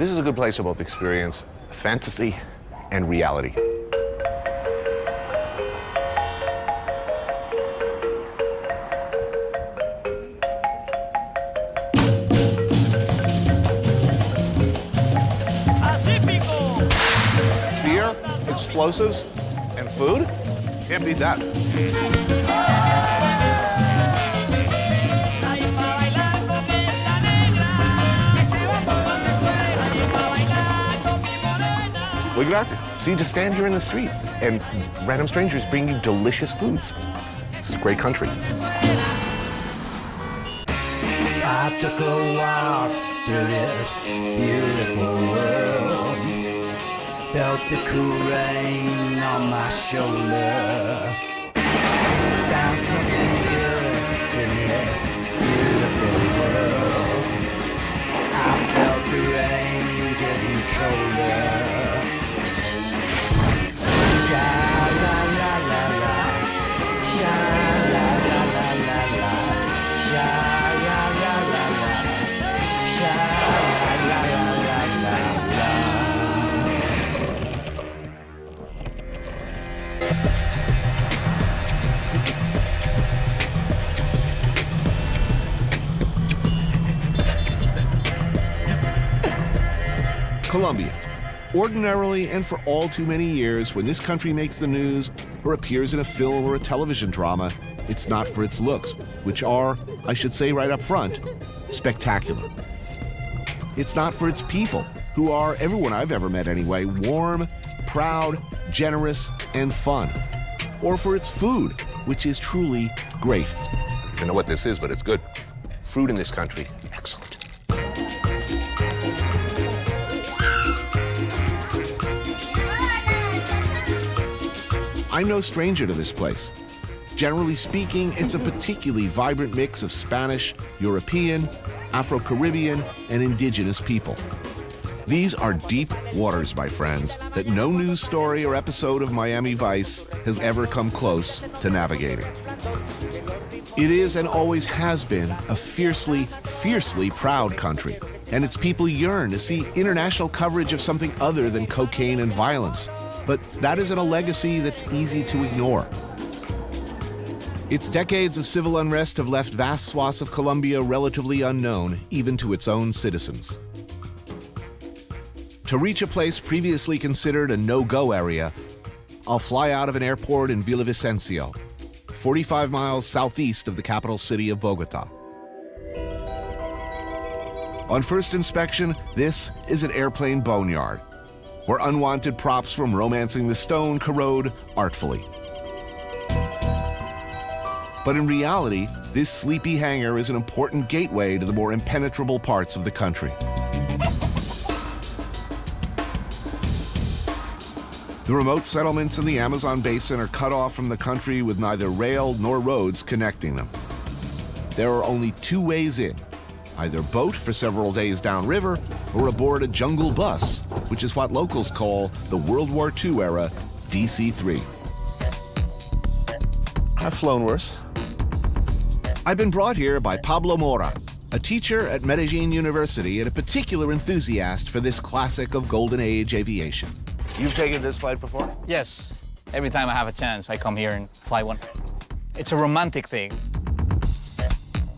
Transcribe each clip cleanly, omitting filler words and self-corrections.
This is a good place to both experience fantasy and reality. Beer, explosives, and food? Can't beat that. Well, gracias. So you just stand here in the street and random strangers bring you delicious foods. This is a great country. I took a walk through this beautiful world. Felt the cool rain on my shoulder. Found something good in this beautiful world. I felt the rain getting colder. Sha-la-la-la-la, sha-la-la-la-la-la, sha-la-la-la-la, sha-la-la-la-la-la. Colombia. Ordinarily, and for all too many years, when this country makes the news or appears in a film or a television drama, it's not for its looks, which are, I should say right up front, spectacular. It's not for its people, who are, everyone I've ever met anyway, warm, proud, generous, and fun. Or for its food, which is truly great. I don't know what this is, but it's good. Food in this country, excellent. I'm no stranger to this place. Generally speaking, it's a particularly vibrant mix of Spanish, European, Afro-Caribbean, and indigenous people. These are deep waters, my friends, that no news story or episode of Miami Vice has ever come close to navigating. It is and always has been a fiercely, fiercely proud country, and its people yearn to see international coverage of something other than cocaine and violence. But that isn't a legacy that's easy to ignore. Its decades of civil unrest have left vast swaths of Colombia relatively unknown, even to its own citizens. To reach a place previously considered a no-go area, I'll fly out of an airport in Villavicencio, 45 miles southeast of the capital city of Bogota. On first inspection, this is an airplane boneyard, where unwanted props from Romancing the Stone corrode artfully. But in reality, this sleepy hangar is an important gateway to the more impenetrable parts of the country. The remote settlements in the Amazon basin are cut off from the country with neither rail nor roads connecting them. There are only two ways in: either boat for several days downriver or aboard a jungle bus, which is what locals call the World War II era DC-3. I've flown worse. I've been brought here by Pablo Mora, a teacher at Medellin University and a particular enthusiast for this classic of Golden Age aviation. You've taken this flight before? Yes. Every time I have a chance, I come here and fly one. It's a romantic thing.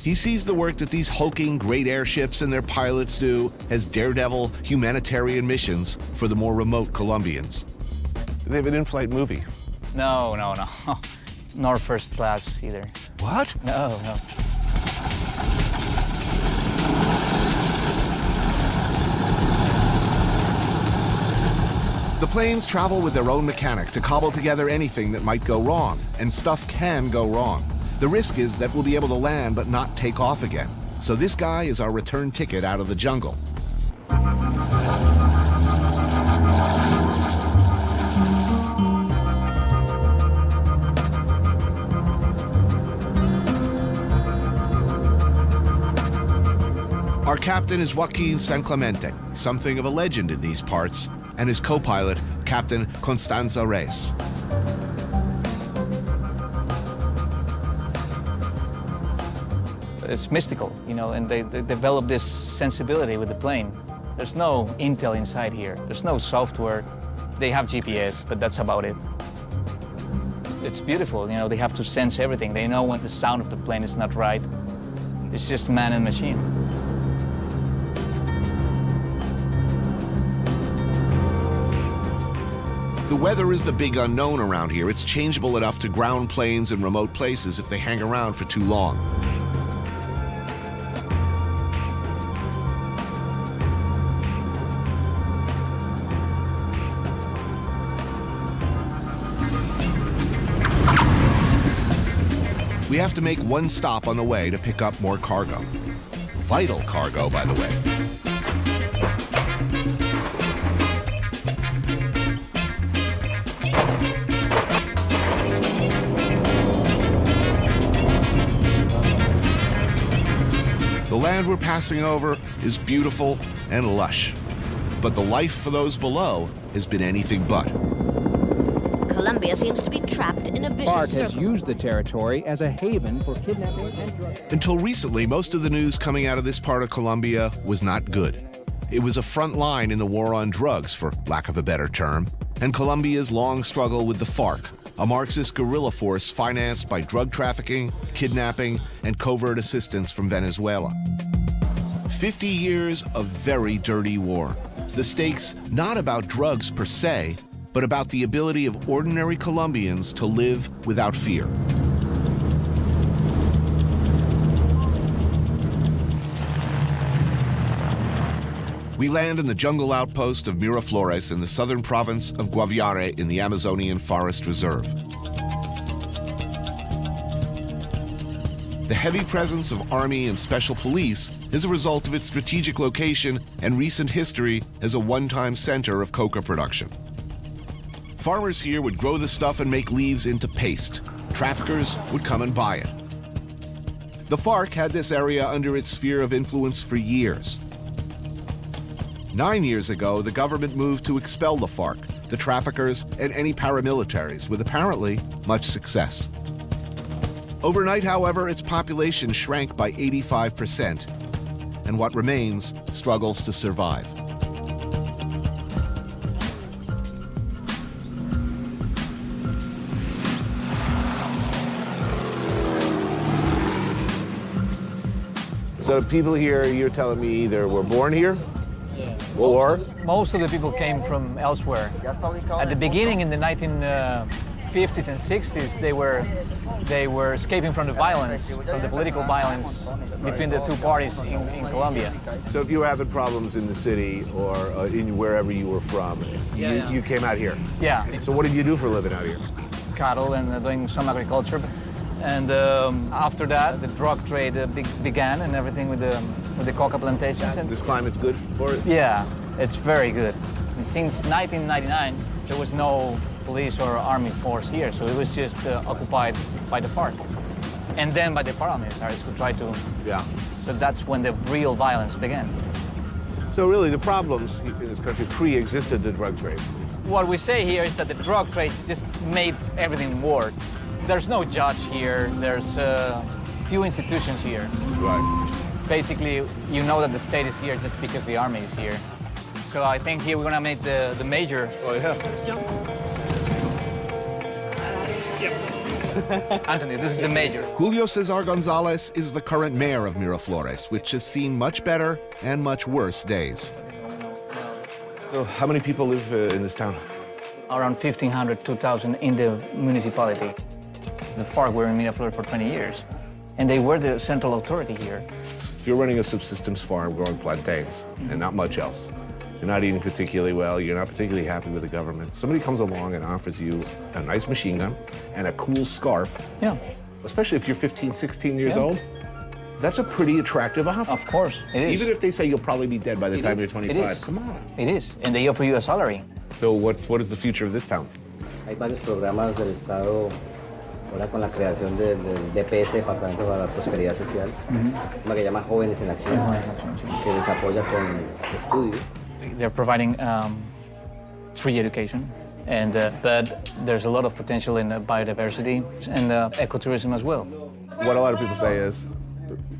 He sees the work that these hulking great airships and their pilots do as daredevil humanitarian missions for the more remote Colombians. They have an in-flight movie. No. Nor first class either. What? No. The planes travel with their own mechanic to cobble together anything that might go wrong, and stuff can go wrong. The risk is that we'll be able to land but not take off again. So this guy is our return ticket out of the jungle. Our captain is Joaquin San Clemente, something of a legend in these parts, and his co-pilot, Captain Constanza Reyes. It's mystical, you know, and they develop this sensibility with the plane. There's no intel inside here. There's no software. They have GPS, but that's about it. It's beautiful, you know, they have to sense everything. They know when the sound of the plane is not right. It's just man and machine. The weather is the big unknown around here. It's changeable enough to ground planes in remote places if they hang around for too long. We have to make one stop on the way to pick up more cargo. Vital cargo, by the way. The land we're passing over is beautiful and lush, but the life for those below has been anything but. Colombia seems to be trapped in a vicious FARC has circle. used the territory as a haven for kidnapping and drug. Until recently, most of the news coming out of this part of Colombia was not good. It was a front line in the war on drugs, for lack of a better term, and Colombia's long struggle with the FARC, a Marxist guerrilla force financed by drug trafficking, kidnapping, and covert assistance from Venezuela. 50 years of very dirty war. The stakes not about drugs per se, but about the ability of ordinary Colombians to live without fear. We land in the jungle outpost of Miraflores in the southern province of Guaviare in the Amazonian Forest Reserve. The heavy presence of army and special police is a result of its strategic location and recent history as a one-time center of coca production. Farmers here would grow the stuff and make leaves into paste. Traffickers would come and buy it. The FARC had this area under its sphere of influence for years. 9 years ago, the government moved to expel the FARC, the traffickers, and any paramilitaries, with apparently much success. Overnight, however, its population shrank by 85%, and what remains struggles to survive. So people here, you're telling me either were born here, Yeah. or Most of the people came from elsewhere. At the beginning, in the 1950s and 60s, they were escaping from the violence, from the political violence between the two parties in Colombia. so if you were having problems in the city or in wherever you were from, you came out here. Yeah, So what did you do for a living out here? cattle and doing some agriculture. And after that, the drug trade began and everything with the coca plantations. And This climate's good for it? yeah, it's very good. Since 1999, there was no police or army force here, so it was just occupied by the FARC. And then by the paramilitaries who tried to... Yeah. So that's when the real violence began. So really the problems in this country pre-existed the drug trade. What we say here is that the drug trade just made everything work. There's no judge here, there's few institutions here. Right. Basically, you know that the state is here just because the army is here. So I think here we're gonna make the major. Oh yeah. Anthony, this is the major. Julio Cesar Gonzalez is the current mayor of Miraflores, which has seen much better and much worse days. So how many people live in this town? Around 1,500, 2,000 in the municipality. The FARC were in Miraflores for 20 years, and they were the central authority here. If you're running a subsistence farm growing plantains and not much else, you're not eating particularly well, you're not particularly happy with the government, somebody comes along and offers you a nice machine gun and a cool scarf, Yeah, especially if you're 15, 16 years Yeah. old, that's a pretty attractive offer. of course, it is. Even if they say you'll probably be dead by the time you're 25. is. Come on. It is, and they offer you a salary. So what is the future of this town? Hay varios programas del Estado ahora con la creación del DPS, Departamento para la Prosperidad Social, una que llama Jóvenes en Acción, que les apoya con estudios. They're providing free education, and but there's a lot of potential in biodiversity and ecotourism as well. What a lot of people say is,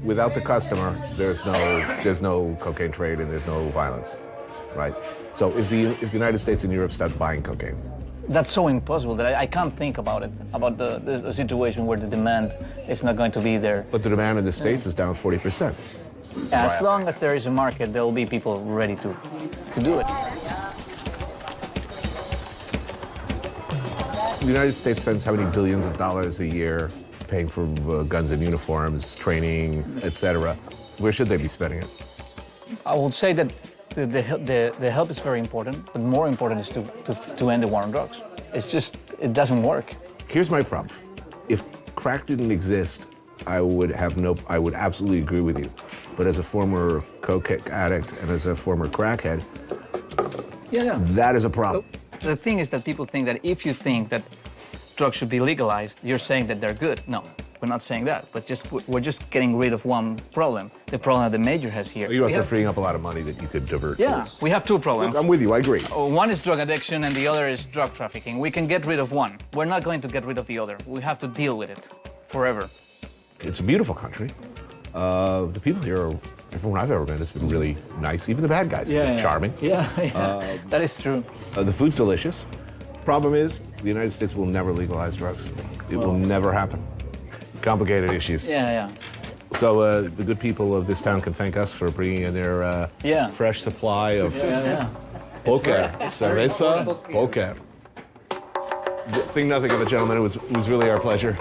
without the customer, there's no cocaine trade and there's no violence. right? So if the United States and Europe start buying cocaine, That's so impossible that I can't think about it, about the situation where the demand is not going to be there. but the demand in the States is down 40%. As long as there is a market, there will be people ready to do it. The United States spends how many billions of dollars a year paying for guns and uniforms, training, etc. Where should they be spending it? I would say that the help is very important, but more important is to end the war on drugs. It's just, it doesn't work. Here's my problem. If crack didn't exist, I would absolutely agree with you. But as a former coke addict and as a former crackhead, that is a problem. The thing is that people think that if you think that drugs should be legalized, you're saying that they're good. No, we're not saying that, but we're just getting rid of one problem, the problem that the major has here. You're also freeing up a lot of money that you could divert. Yeah, we have two problems. I'm with you, I agree. One is drug addiction and the other is drug trafficking. We can get rid of one. We're not going to get rid of the other. We have to deal with it forever. It's a beautiful country. The people here, everyone I've ever met has been really nice. Even the bad guys, charming. Yeah, that is true. The food's delicious. Problem is, the United States will never legalize drugs. It will never happen. Complicated issues. Yeah. So the good people of this town can thank us for bringing in their fresh supply of coca, cerveza, coca. Think nothing of it, gentlemen. It was really our pleasure.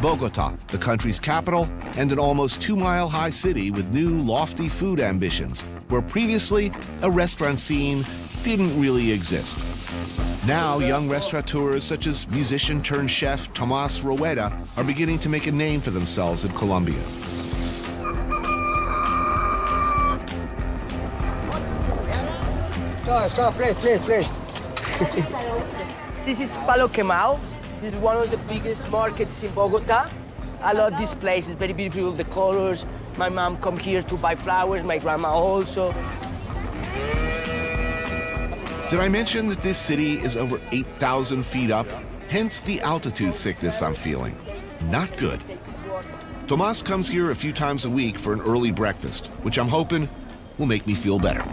Bogota, the country's capital, and an almost 2-mile-high city with new, lofty food ambitions, where previously a restaurant scene didn't really exist. Now, young restaurateurs such as musician-turned-chef Tomas Rueda are beginning to make a name for themselves in Colombia. Stop, please. This is Palo Quemao. This is one of the biggest markets in Bogota. I love this place. It's very beautiful, the colors. My mom come here to buy flowers, my grandma also. Did I mention that this city is over 8,000 feet up? Hence the altitude sickness I'm feeling. Not good. Tomas comes here a few times a week for an early breakfast, which I'm hoping will make me feel better.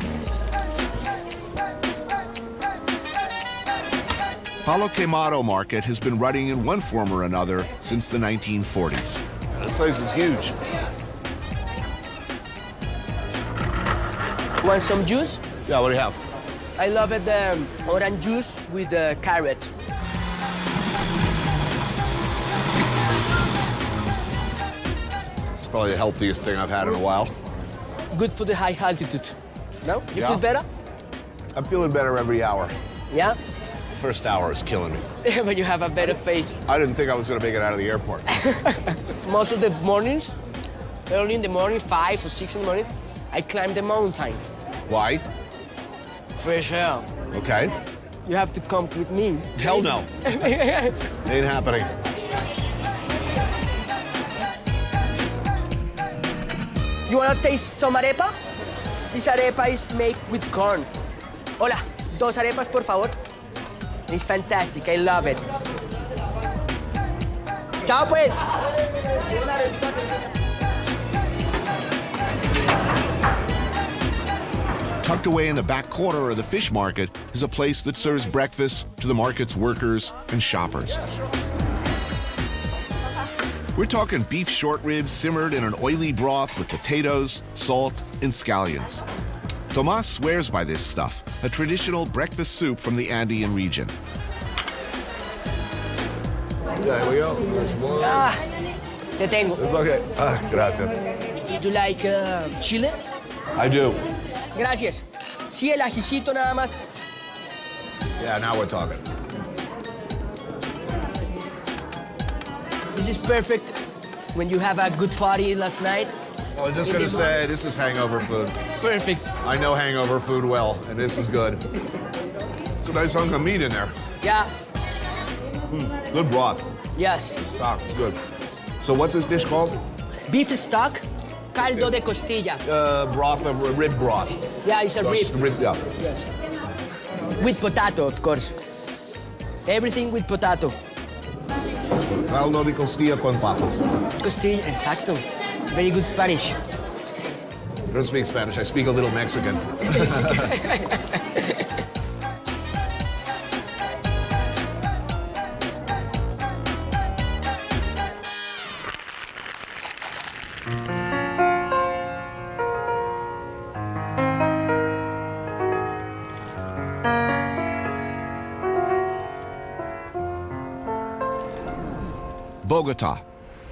Palo Quemado Market has been running in one form or another since the 1940s. This place is huge. Want some juice? Yeah, what do you have? I love it, orange juice with carrot. It's probably the healthiest thing I've had in a while. Good for the high altitude. No? You feel better? I'm feeling better every hour. Yeah? First hour is killing me. But you have a better face. I didn't think I was going to make it out of the airport. Most of the mornings, early in the morning, 5 or 6 in the morning, I climb the mountain. Why? Fresh air. Okay. You have to come with me. Hell no. Ain't happening. You wanna taste some arepa? This arepa is made with corn. Hola, 2 arepas, por favor. It's fantastic, I love it. Chao, pues. Tucked away in the back corner of the fish market is a place that serves breakfast to the market's workers and shoppers. We're talking beef short ribs simmered in an oily broth with potatoes, salt, and scallions. Tomas swears by this stuff, a traditional breakfast soup from the Andean region. There we go. Te tengo. It's okay. Gracias. Do you like chile? I do. Gracias. Sí, el ajicito nada más. Yeah, now we're talking. This is perfect when you have a good party last night. I was just going to say, this is hangover food. Perfect. I know hangover food well, and this is good. It's a nice hunk of meat in there. Yeah. Good broth. Yes. Stock, good. So what's this dish called? Beef stock caldo de costilla. Broth of rib broth. Yeah, it's a rib. Yeah. Yes. With potato, of course. Everything with potato. Caldo de costilla con papas. Costilla, exacto. Very good Spanish. I don't speak Spanish, I speak a little Mexican. Bogota.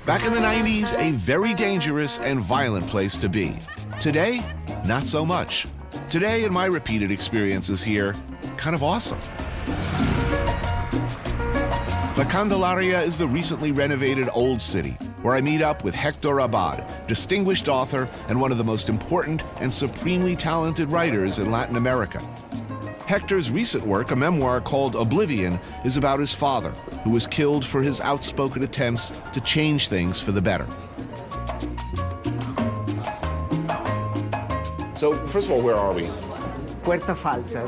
Back in the 90s, a very dangerous and violent place to be. Today, not so much. Today, in my repeated experiences here, kind of awesome. La Candelaria is the recently renovated Old City, where I meet up with Hector Abad, distinguished author and one of the most important and supremely talented writers in Latin America. Hector's recent work, a memoir called Oblivion, is about his father, who was killed for his outspoken attempts to change things for the better. So, first of all, where are we? Puerto Falcao.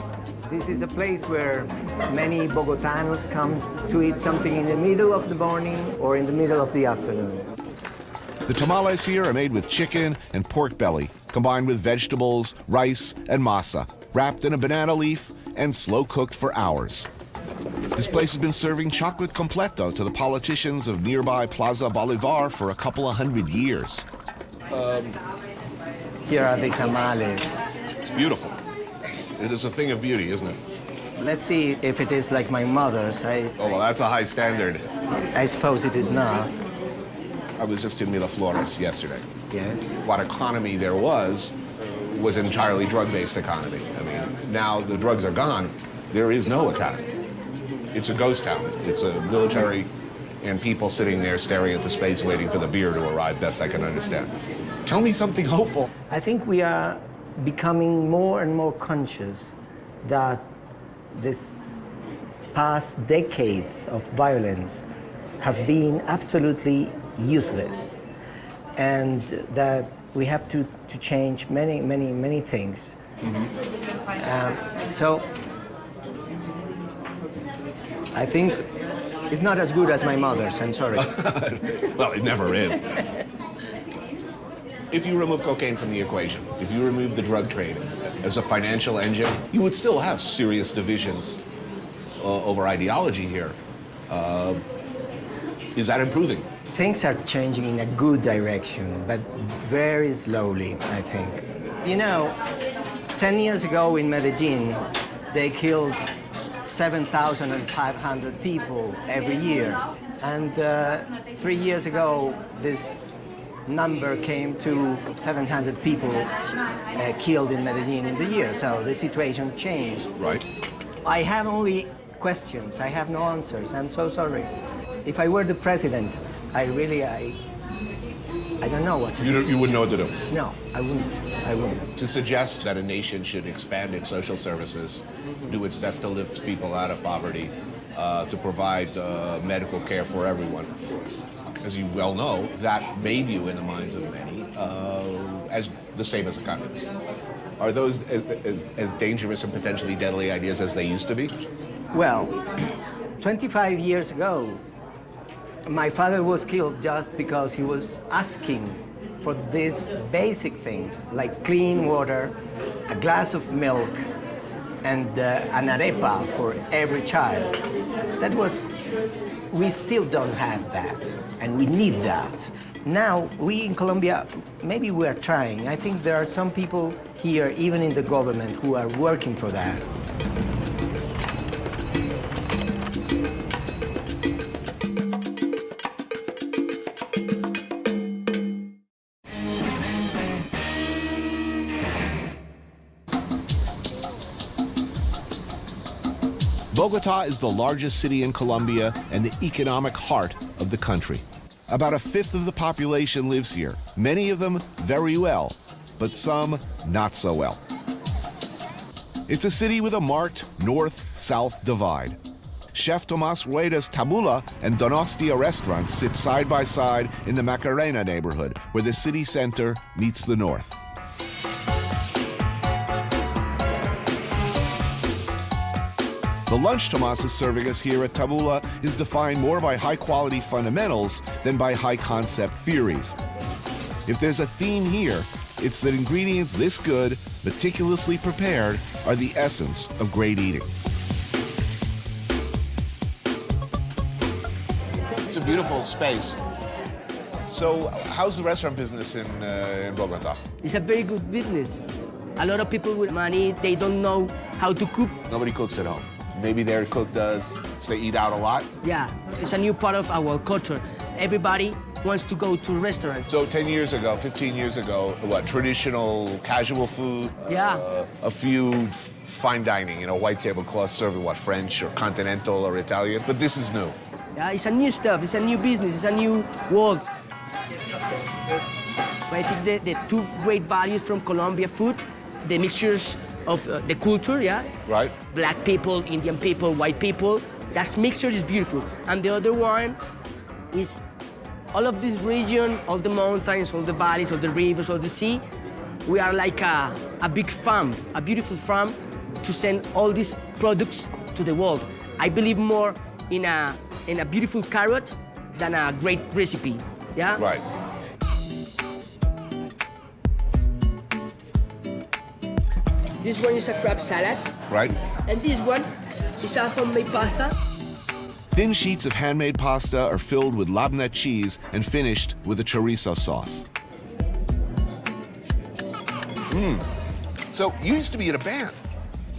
This is a place where many Bogotanos come to eat something in the middle of the morning or in the middle of the afternoon. The tamales here are made with chicken and pork belly, combined with vegetables, rice, and masa, wrapped in a banana leaf and slow cooked for hours. This place has been serving chocolate completo to the politicians of nearby Plaza Bolivar for a couple of 100 years. Here are the tamales. It's beautiful. It is a thing of beauty, isn't it? Let's see if it is like my mother's. Oh, well, that's a high standard. I suppose it is not. I was just in Miraflores yesterday. Yes. What economy there was entirely drug-based economy. I mean, now the drugs are gone, there is no economy. It's a ghost town. It's a military and people sitting there staring at the space waiting for the beer to arrive, best I can understand. Tell me something hopeful. I think we are becoming more and more conscious that this past decades of violence have been absolutely useless, and that we have to change many things. So I think it's not as good as my mother's, I'm sorry. Well, it never is. If you remove cocaine from the equation, if you remove the drug trade as a financial engine, you would still have serious divisions over ideology here. Is that improving? Things are changing in a good direction, but very slowly, I think. You know, 10 years ago in Medellin, they killed 7,500 people every year. And 3 years ago, this number came to 700 people killed in Medellin in the year. So the situation changed. Right. I have only questions. I have no answers. I'm so sorry. If I were the president, I don't know what to do. You wouldn't know what to do? No, I wouldn't. To suggest that a nation should expand its social services, do its best to lift people out of poverty, to provide medical care for everyone. As you well know, that may be in the minds of many as the same as the communists. Are those as dangerous and potentially deadly ideas as they used to be? Well, 25 years ago, my father was killed just because he was asking for these basic things like clean water, a glass of milk, and an arepa for every child. We still don't have that, and we need that. Now, we in Colombia, maybe we're trying. I think there are some people here, even in the government, who are working for that. Bogota is the largest city in Colombia and the economic heart of the country. About a fifth of the population lives here, many of them very well, but some not so well. It's a city with a marked north-south divide. Chef Tomas Rueda's Tabula and Donostia restaurants sit side by side in the Macarena neighborhood, where the city center meets the north. The lunch Tomas is serving us here at Tabula is defined more by high-quality fundamentals than by high-concept theories. If there's a theme here, it's that ingredients this good, meticulously prepared, are the essence of great eating. It's a beautiful space. So, how's the restaurant business in Bogota? It's a very good business. A lot of people with money, they don't know how to cook. Nobody cooks at home. Maybe their cook does, so they eat out a lot. Yeah, it's a new part of our culture. Everybody wants to go to restaurants. So 10 years ago, 15 years ago, what, traditional casual food? Yeah. A few fine dining, white tablecloth serving what, French or continental or Italian, but this is new. Yeah, it's a new stuff, it's a new business, it's a new world. But I think the two great values from Colombia food, the mixtures of the culture, yeah? Right. Black people, Indian people, white people. That mixture is beautiful. And the other one is all of this region, all the mountains, all the valleys, all the rivers, all the sea. We are like a big farm, a beautiful farm to send all these products to the world. I believe more in a beautiful carrot than a great recipe, yeah? Right. This one is a crab salad. Right. And this one is a homemade pasta. Thin sheets of handmade pasta are filled with labneh cheese and finished with a chorizo sauce. So, you used to be in a band.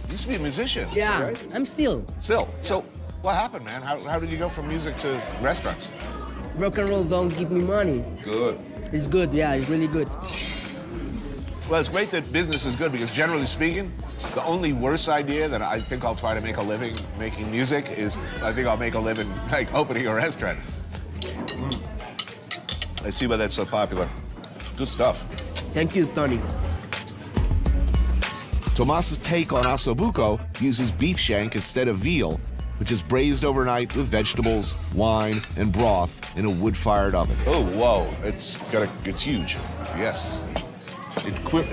You used to be a musician. Yeah, Right? I'm still. Still. So, what happened, man? How did you go from music to restaurants? Rock and roll don't give me money. Good. It's good, yeah, it's really good. Well, it's great that business is good because generally speaking, the only worse idea that I think I'll try to make a living making music is I think I'll make a living like opening a restaurant. I see why that's so popular. Good stuff. Thank you, Tony. Tomas's take on ossobuco uses beef shank instead of veal, which is braised overnight with vegetables, wine, and broth in a wood-fired oven. Oh, whoa! It's huge. Yes.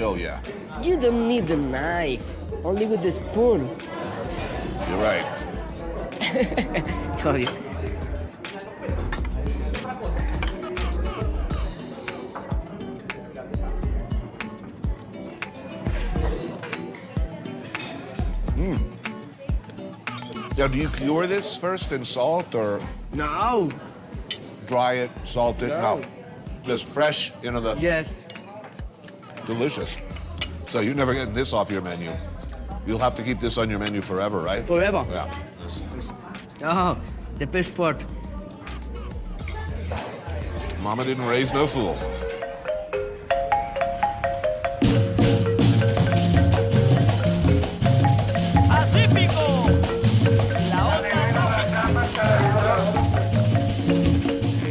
Oh yeah. You don't need the knife, only with the spoon. You're right. Sorry. Now, do you cure this first in salt or No. dry it, salt it? No. Just fresh into the. Yes. Delicious. So you're never getting this off your menu. You'll have to keep this on your menu forever, right? Forever. Yeah. Oh, the best part. Mama didn't raise no fool.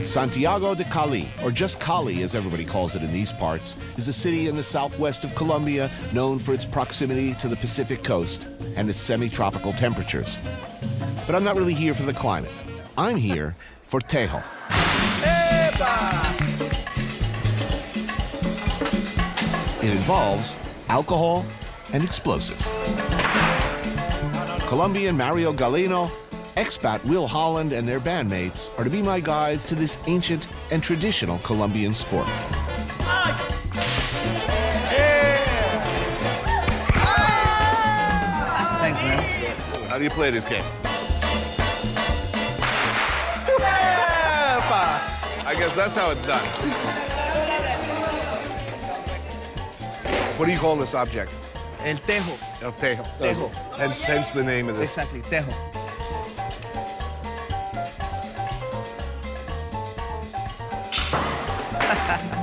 Santiago De Cali, or just Cali as everybody calls it in these parts, is a city in the southwest of Colombia known for its proximity to the Pacific coast and its semi-tropical temperatures. But I'm not really here for the climate. I'm here for tejo. It involves alcohol and explosives. Colombian Mario Galeno, expat Will Holland, and their bandmates are to be my guides to this ancient and traditional Colombian sport. Thanks, man. How do you play this game? I guess that's how it's done. What do you call this object? El tejo. El tejo. Tejo. Hence the name of this. Exactly, tejo.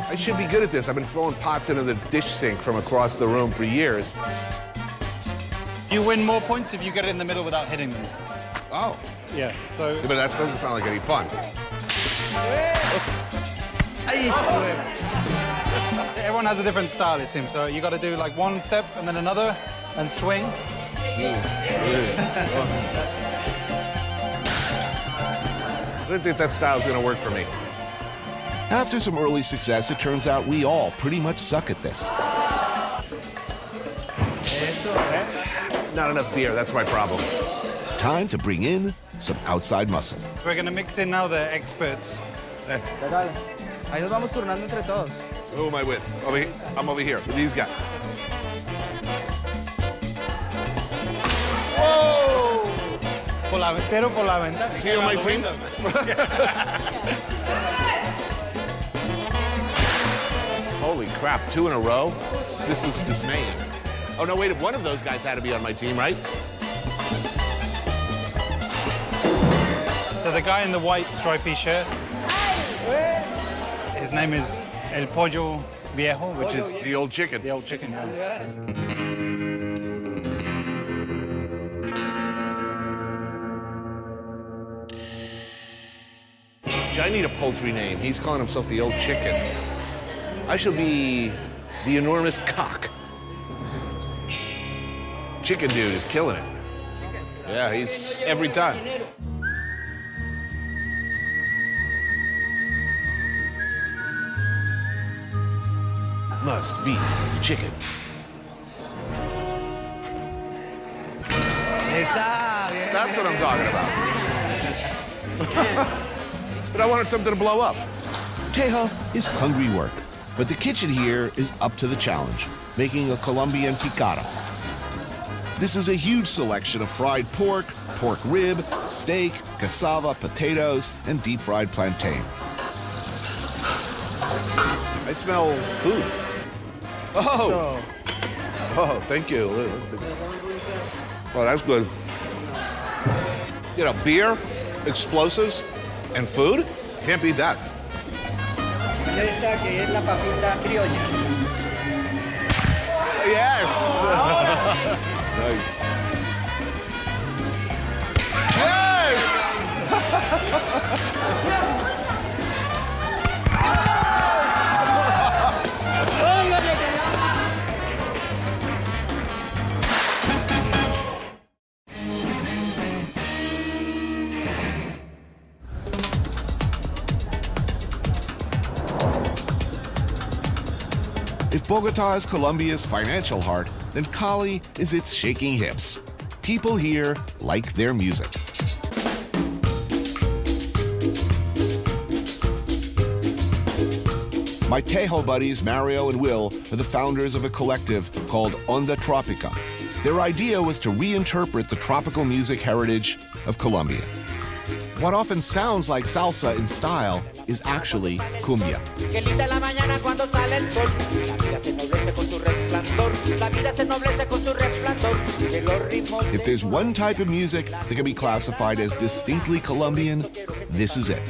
I should be good at this. I've been throwing pots into the dish sink from across the room for years. You win more points if you get it in the middle without hitting them. Oh. Yeah, so... Yeah, but that doesn't sound like any fun. Everyone has a different style, it seems. So you got to do like one step and then another and swing. I didn't think that style's gonna work for me. After some early success, it turns out we all pretty much suck at this. Not enough beer, that's my problem. Time to bring in some outside muscle. We're going to mix in now the experts. Ahí nos vamos turnando entre todos. Who am I with? I'm over here with these guys. Tero por la ventana. See you on my team? Holy crap, 2 in a row? This is dismaying. Oh, no, wait, one of those guys had to be on my team, right? So the guy in the white stripy shirt, his name is El Pollo Viejo, which is The old chicken. the old chicken. Yeah. I need a poultry name. He's calling himself the old chicken. I shall be the enormous cock. Chicken dude is killing it. Yeah, he's every time. Must be the chicken. That's what I'm talking about. But I wanted something to blow up. Teja is hungry work, but the kitchen here is up to the challenge, making a Colombian picada. This is a huge selection of fried pork, pork rib, steak, cassava, potatoes, and deep-fried plantain. I smell food. Oh! Oh, thank you. Oh, that's good. You know, beer, explosives, and food? Can't beat that. Esta que es la papita criolla. Yes! Nice. If Bogota is Colombia's financial heart, then Cali is its shaking hips. People here like their music. My Tejo buddies, Mario and Will, are the founders of a collective called Onda Tropica. Their idea was to reinterpret the tropical music heritage of Colombia. What often sounds like salsa in style is actually cumbia. If there's one type of music that can be classified as distinctly Colombian, this is it.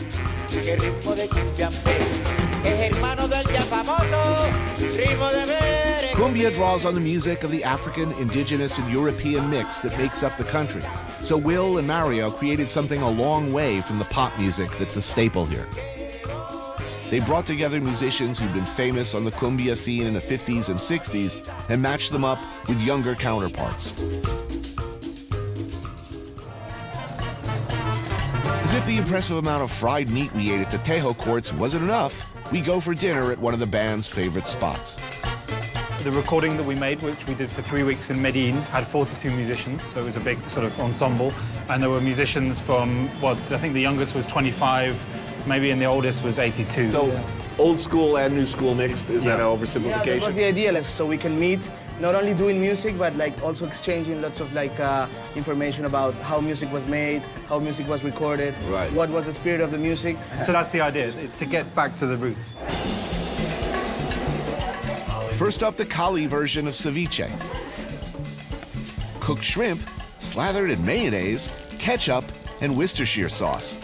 Cumbia draws on the music of the African, indigenous, and European mix that makes up the country. So Will and Mario created something a long way from the pop music that's a staple here. They brought together musicians who'd been famous on the cumbia scene in the 50s and 60s and matched them up with younger counterparts. As if the impressive amount of fried meat we ate at the Tejo Courts wasn't enough, we go for dinner at one of the band's favorite spots. The recording that we made, which we did for 3 weeks in Medellin, had 42 musicians, so it was a big sort of ensemble. And there were musicians from, well, I think the youngest was 25, maybe, and the oldest was 82. So, old school and new school mixed, is that an oversimplification? Yeah, that was the idea, like, so we can meet, not only doing music, but like also exchanging lots of like information about how music was made, how music was recorded, right. What was the spirit of the music. So that's the idea, it's to get back to the roots. First up, the Cali version of ceviche. Cooked shrimp slathered in mayonnaise, ketchup, and Worcestershire sauce.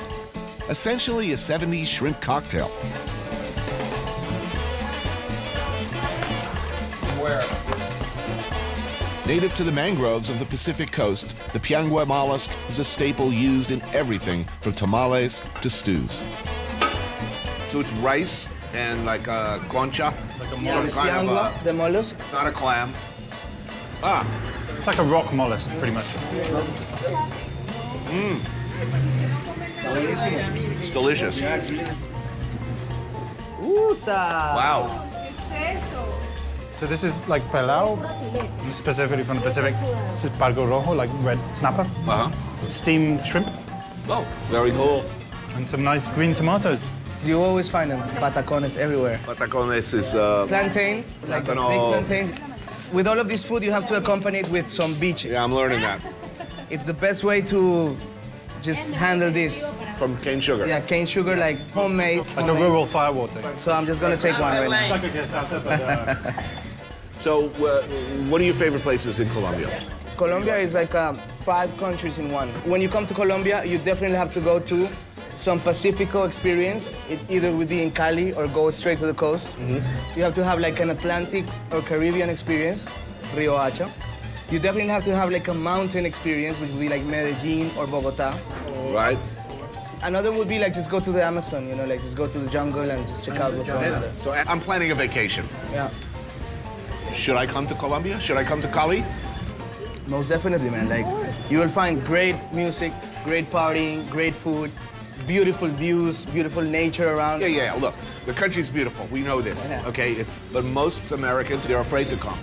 Essentially a 70s shrimp cocktail. Where? Native to the mangroves of the Pacific coast, the Piangue Mollusk is a staple used in everything from tamales to stews. So it's rice and like a concha, some kind of the mollusk. It's not a clam. It's like a rock mollusk, pretty much. It's delicious. Wow. So this is like pilau, specifically from the Pacific. This is pargo rojo, like red snapper. Steamed shrimp. Oh, very cool. And some nice green tomatoes. You always find them, patacones everywhere. Patacones is Plantain, like a big plantain. With all of this food, you have to accompany it with some ceviche. Yeah, I'm learning that. It's the best way to just handle this. From cane sugar. Yeah, cane sugar, like homemade. Like a rural firewater. So I'm just gonna take one right now. So, what are your favorite places in Colombia? Colombia is like 5 countries in one. When you come to Colombia, you definitely have to go to some Pacifico experience. It either would be in Cali or go straight to the coast. You have to have like an Atlantic or Caribbean experience, Rio Hacha. You definitely have to have like a mountain experience, which would be like Medellin or Bogota. Right. Another would be like just go to the Amazon, you know, like just go to the jungle and just check out what's going on there. So I'm planning a vacation. Yeah. Should I come to Colombia? Should I come to Cali? Most definitely, man. Like, you will find great music, great partying, great food, beautiful views, beautiful nature around. Yeah. Look, the country's beautiful. We know this, okay? But most Americans, they're afraid to come.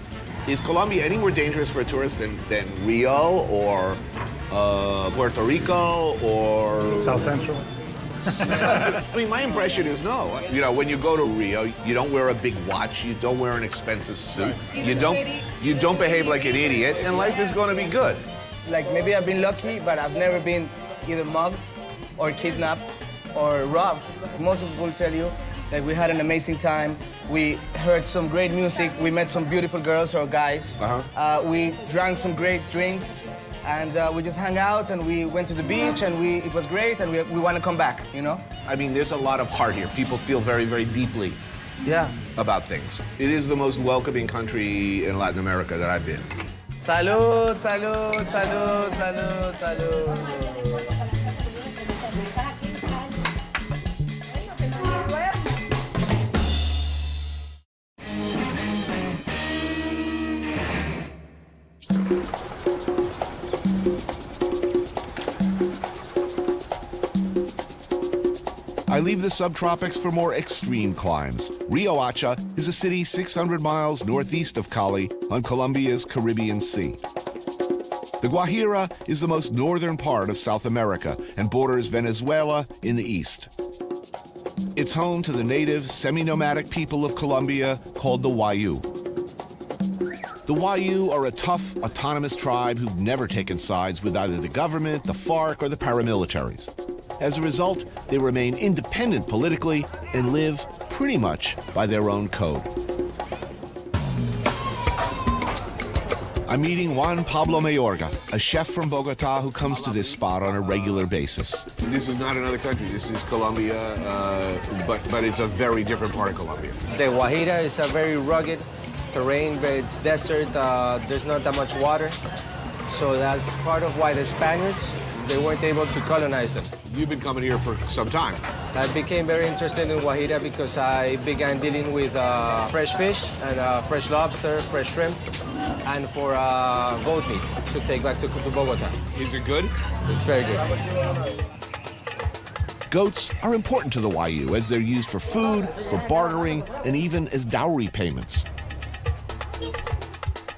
Is Colombia any more dangerous for a tourist than Rio or Puerto Rico or... South Central. I mean, my impression is no. You know, when you go to Rio, you don't wear a big watch, you don't wear an expensive suit, you don't behave like an idiot, and life is going to be good. Like, maybe I've been lucky, but I've never been either mugged or kidnapped or robbed. Most people will tell you, like, we had an amazing time. We heard some great music. We met some beautiful girls or guys. We drank some great drinks. And we just hung out and we went to the beach and it was great and we want to come back, you know? I mean, there's a lot of heart here. People feel very, very deeply about things. It is the most welcoming country in Latin America that I've been. Salud, salud, salud, salud, salud. I leave the subtropics for more extreme climes. Rio Hacha is a city 600 miles northeast of Cali on Colombia's Caribbean Sea. The Guajira is the most northern part of South America and borders Venezuela in the east. It's home to the native semi-nomadic people of Colombia called the Wayuu. The Wayuu are a tough, autonomous tribe who've never taken sides with either the government, the FARC, or the paramilitaries. As a result, they remain independent politically and live pretty much by their own code. I'm meeting Juan Pablo Mayorga, a chef from Bogota who comes to this spot on a regular basis. This is not another country. This is Colombia, but it's a very different part of Colombia. The Guajira is a very rugged terrain, but it's desert. There's not that much water. So that's part of why the Spaniards, they weren't able to colonize them. You've been coming here for some time. I became very interested in Guajira because I began dealing with fresh fish and fresh lobster, fresh shrimp, and for goat meat to take back to Bogota. Is it good? It's very good. Goats are important to the Wayuu as they're used for food, for bartering, and even as dowry payments.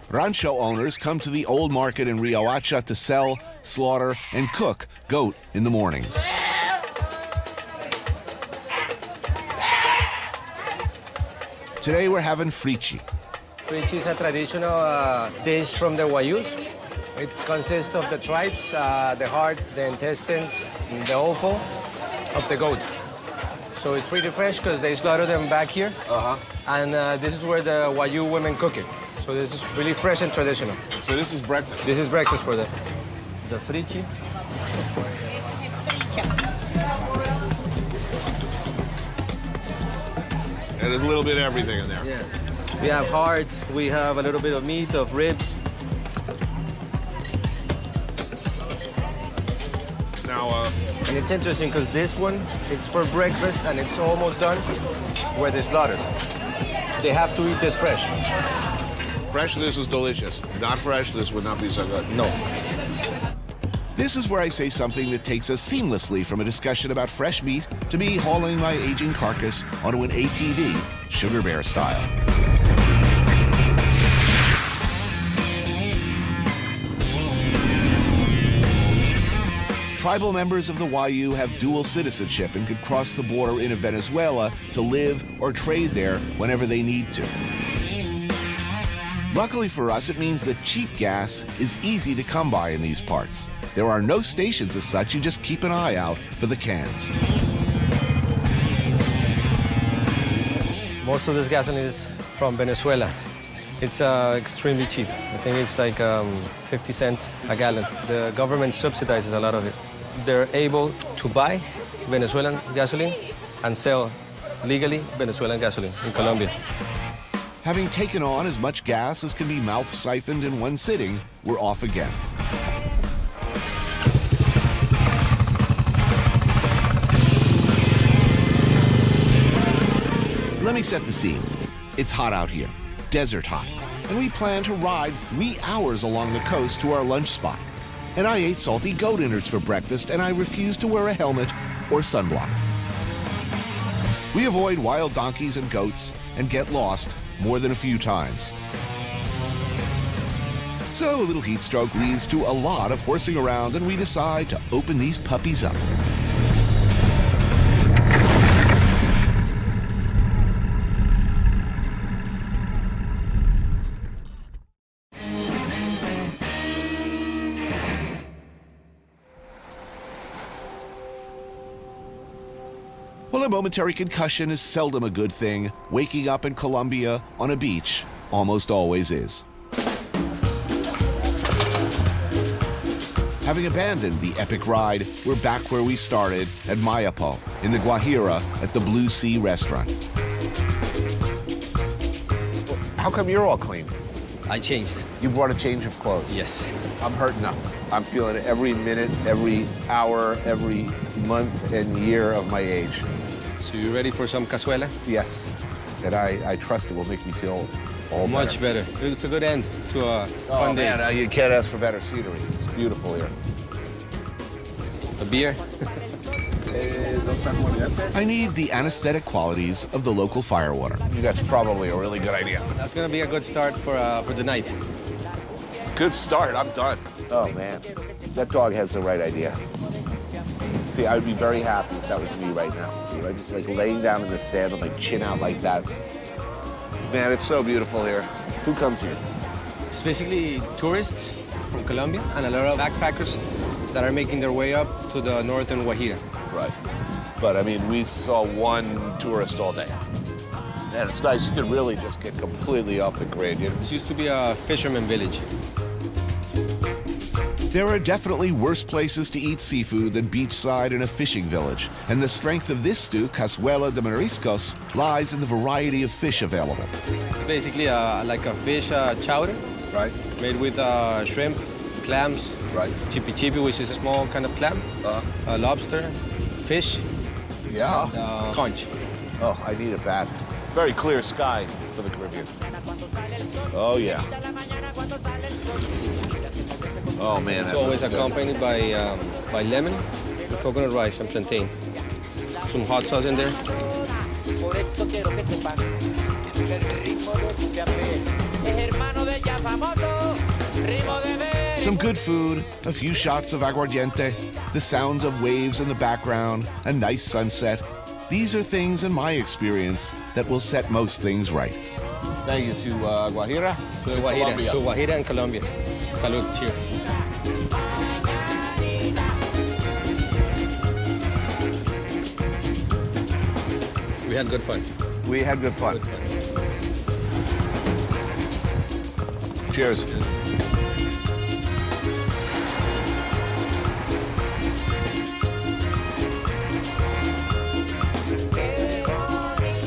Rancho owners come to the old market in Rio Hacha to sell, slaughter, and cook goat in the mornings. Today we're having Frichi. Frichi is a traditional dish from the Wayuus. It consists of the tripes, the heart, the intestines, the offal of the goat. So it's pretty fresh because they slaughter them back here. And this is where the Wayuu women cook it. So this is really fresh and traditional. So this is breakfast? This is breakfast for the Frichi. And there's a little bit of everything in there. Yeah. We have heart, we have a little bit of meat, of ribs. Now, and it's interesting because this one, it's for breakfast and it's almost done where they slaughter. They have to eat this fresh. Fresh, this is delicious. Not fresh, this would not be so good. No. This is where I say something that takes us seamlessly from a discussion about fresh meat to me hauling my aging carcass onto an ATV, Sugar Bear style. Tribal members of the Wayuu have dual citizenship and could cross the border into Venezuela to live or trade there whenever they need to. Luckily for us, it means that cheap gas is easy to come by in these parts. There are no stations as such, you just keep an eye out for the cans. Most of this gasoline is from Venezuela. It's extremely cheap. I think it's like 50 cents a gallon. The government subsidizes a lot of it. They're able to buy Venezuelan gasoline and sell legally Venezuelan gasoline in Colombia. Having taken on as much gas as can be mouth-siphoned in one sitting, we're off again. Let me set the scene. It's hot out here, desert hot, and we plan to ride 3 hours along the coast to our lunch spot. And I ate salty goat innards for breakfast, and I refuse to wear a helmet or sunblock. We avoid wild donkeys and goats and get lost more than a few times. So a little heat stroke leads to a lot of horsing around, and we decide to open these puppies up. Well, a momentary concussion is seldom a good thing. Waking up in Colombia on a beach almost always is. Having abandoned the epic ride, we're back where we started, at Mayapo, in the Guajira, at the Blue Sea restaurant. How come you're all clean? I changed. You brought a change of clothes? Yes. I'm hurting up. I'm feeling it every minute, every hour, every month and year of my age. So you ready for some cazuela? Yes. And I trust it will make me feel all much better. It's a good end to a fun day. Man, you can't ask for better scenery. It's beautiful here. A beer? I need the anesthetic qualities of the local firewater. That's probably a really good idea. That's gonna be a good start for the night. Good start. I'm done. Oh, man. That dog has the right idea. See, I would be very happy if that was me right now. You know, just like laying down in the sand with my chin out like that. Man, it's so beautiful here. Who comes here? It's basically tourists from Colombia and a lot of backpackers that are making their way up to the northern Guajira. Right. But, I mean, we saw one tourist all day. And it's nice. You can really just get completely off the grid. You know? This used to be a fisherman village. There are definitely worse places to eat seafood than beachside in a fishing village, and the strength of this stew, Cazuela de Mariscos, lies in the variety of fish available. It's basically like a fish chowder, right? Made with shrimp, clams, right? Chipi chipi, which is a small kind of clam, lobster, fish, yeah, conch. Oh, I need it bad. Very clear sky for the Caribbean. Oh yeah. Oh man, it's always accompanied by lemon, coconut rice, and plantain. Some hot sauce in there. Some good food, a few shots of aguardiente, the sounds of waves in the background, a nice sunset. These are things, in my experience, that will set most things right. Thank you to Guajira. To Guajira and Colombia. Salud, cheers. We had good fun. We had good fun. Cheers.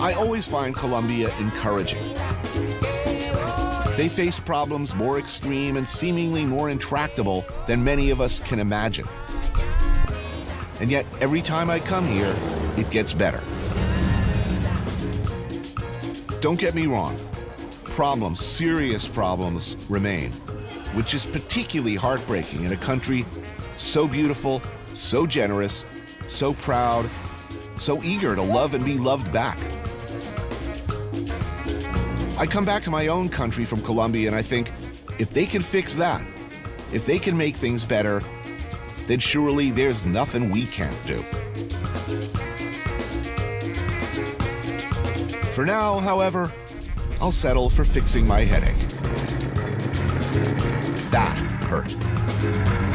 I always find Colombia encouraging. They face problems more extreme and seemingly more intractable than many of us can imagine. And yet, every time I come here, it gets better. Don't get me wrong. Problems, serious problems, remain, which is particularly heartbreaking in a country So beautiful, so generous, so proud, so eager to love and be loved back. I come back to my own country from Colombia and I think, if they can fix that, if they can make things better, then surely there's nothing we can't do. For now, however, I'll settle for fixing my headache. That hurt.